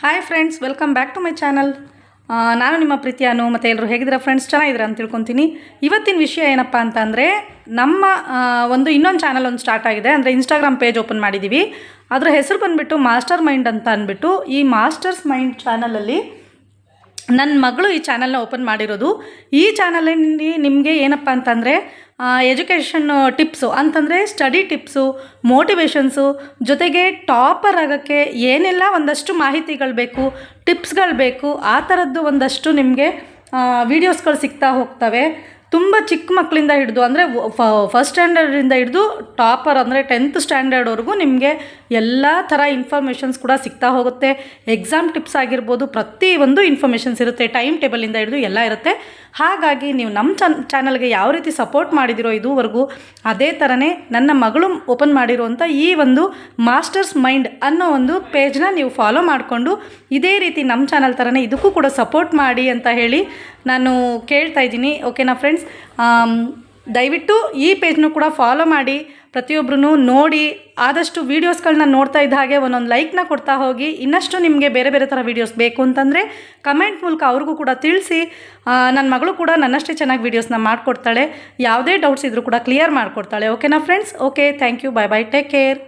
Hi friends, welcome back to my channel. ನಾನು ನಿಮ್ಮ ಪ್ರೀತಿ ಅನು. ಮತ್ತು ಎಲ್ಲರೂ ಹೇಗಿದ್ದೀರಾ ಫ್ರೆಂಡ್ಸ್? ಚೆನ್ನಾಗಿದ್ದೀರಾ ಅಂತ ತಿಳ್ಕೊತೀನಿ. ಇವತ್ತಿನ ವಿಷಯ ಏನಪ್ಪ ಅಂತ ಅಂದರೆ, ನಮ್ಮ ಇನ್ನೊಂದು ಚಾನಲ್ ಸ್ಟಾರ್ಟ್ ಆಗಿದೆ. ಅಂದರೆ ಇನ್ಸ್ಟಾಗ್ರಾಮ್ ಪೇಜ್ ಓಪನ್ ಮಾಡಿದ್ದೀವಿ. ಅದರ ಹೆಸರು ಬಂದುಬಿಟ್ಟು ಮಾಸ್ಟರ್ ಮೈಂಡ್ ಅಂತ ಅಂದ್ಬಿಟ್ಟು. ಈ ಮಾಸ್ಟರ್ಸ್ ಮೈಂಡ್ ಚಾನಲಲ್ಲಿ ನನ್ನ ಮಗಳು ಈ ಚಾನಲ್ನ ಓಪನ್ ಮಾಡಿರೋದು. ಈ ಚಾನಲಲ್ಲಿ ನಿಮಗೆ ಏನಪ್ಪ ಅಂತಂದರೆ ಎಜುಕೇಷನ್ ಟಿಪ್ಸು ಅಂತಂದರೆ ಸ್ಟಡಿ ಟಿಪ್ಸು, ಮೋಟಿವೇಶನ್ಸು, ಜೊತೆಗೆ ಟಾಪರ್ ಆಗೋಕ್ಕೆ ಏನೆಲ್ಲ ಒಂದಷ್ಟು ಮಾಹಿತಿಗಳು ಬೇಕು, ಟಿಪ್ಸ್ಗಳು ಬೇಕು, ಆ ಥರದ್ದು ಒಂದಷ್ಟು ನಿಮಗೆ ವೀಡಿಯೋಸ್ಗಳು ಸಿಗ್ತಾ ಹೋಗ್ತವೆ. ತುಂಬ ಚಿಕ್ಕ ಮಕ್ಕಳಿಂದ ಹಿಡಿದು ಅಂದರೆ ಫಸ್ಟ್ ಸ್ಟ್ಯಾಂಡರ್ಡಿಂದ ಹಿಡಿದು ಟಾಪರ್ ಅಂದರೆ 10th ಸ್ಟ್ಯಾಂಡರ್ಡ್ವರೆಗೂ ನಿಮಗೆ ಎಲ್ಲ ಥರ ಇನ್ಫಾರ್ಮೇಷನ್ಸ್ ಕೂಡ ಸಿಗ್ತಾ ಹೋಗುತ್ತೆ. ಎಕ್ಸಾಮ್ ಟಿಪ್ಸ್ ಆಗಿರ್ಬೋದು, ಪ್ರತಿಯೊಂದು ಇನ್ಫಾರ್ಮೇಷನ್ಸ್ ಇರುತ್ತೆ. ಟೈಮ್ ಟೇಬಲಿಂದ ಹಿಡಿದು ಎಲ್ಲ ಇರುತ್ತೆ. ಹಾಗಾಗಿ ನೀವು ನಮ್ಮ ಚಾನಲ್ಗೆ ಯಾವ ರೀತಿ ಸಪೋರ್ಟ್ ಮಾಡಿದಿರೋ ಇದುವರೆಗೂ, ಅದೇ ಥರನೇ ನನ್ನ ಮಗಳು ಓಪನ್ ಮಾಡಿರುವಂಥ ಈ ಮಾಸ್ಟರ್ಸ್ ಮೈಂಡ್ ಅನ್ನೋ ಪೇಜ್ನ ನೀವು ಫಾಲೋ ಮಾಡಿಕೊಂಡು ಇದೇ ರೀತಿ ನಮ್ಮ ಚಾನಲ್ ಥರನೇ ಇದಕ್ಕೂ ಕೂಡ ಸಪೋರ್ಟ್ ಮಾಡಿ ಅಂತ ಹೇಳಿ ನಾನು ಕೇಳ್ತಾ ಇದ್ದೀನಿ. ಓಕೆನಾ ಫ್ರೆಂಡ್ಸ್? ದಯವಿಟ್ಟು ಈ ಪೇಜ್ನು ಕೂಡ ಫಾಲೋ ಮಾಡಿ. ಪ್ರತಿಯೊಬ್ಬರೂ ನೋಡಿ, ಆದಷ್ಟು ವೀಡಿಯೋಸ್ಗಳನ್ನ ನೋಡ್ತಾ ಇದ್ದ ಹಾಗೆ ಒಂದೊಂದು ಲೈಕ್ನ ಕೊಡ್ತಾ ಹೋಗಿ. ಇನ್ನಷ್ಟು ನಿಮಗೆ ಬೇರೆ ಬೇರೆ ಥರ ವೀಡಿಯೋಸ್ ಬೇಕು ಅಂತಂದರೆ ಕಮೆಂಟ್ ಮೂಲಕ ಅವ್ರಿಗೂ ಕೂಡ ತಿಳಿಸಿ. ನನ್ನ ಮಗಳು ಕೂಡ ನನ್ನಷ್ಟೇ ಚೆನ್ನಾಗಿ ವೀಡಿಯೋಸ್ನ ಮಾಡಿಕೊಡ್ತಾಳೆ. ಯಾವುದೇ ಡೌಟ್ಸ್ ಇದ್ದರೂ ಕೂಡ ಕ್ಲಿಯರ್ ಮಾಡಿಕೊಡ್ತಾಳೆ. ಓಕೆನಾ friends? Okay, thank you, bye bye, take care.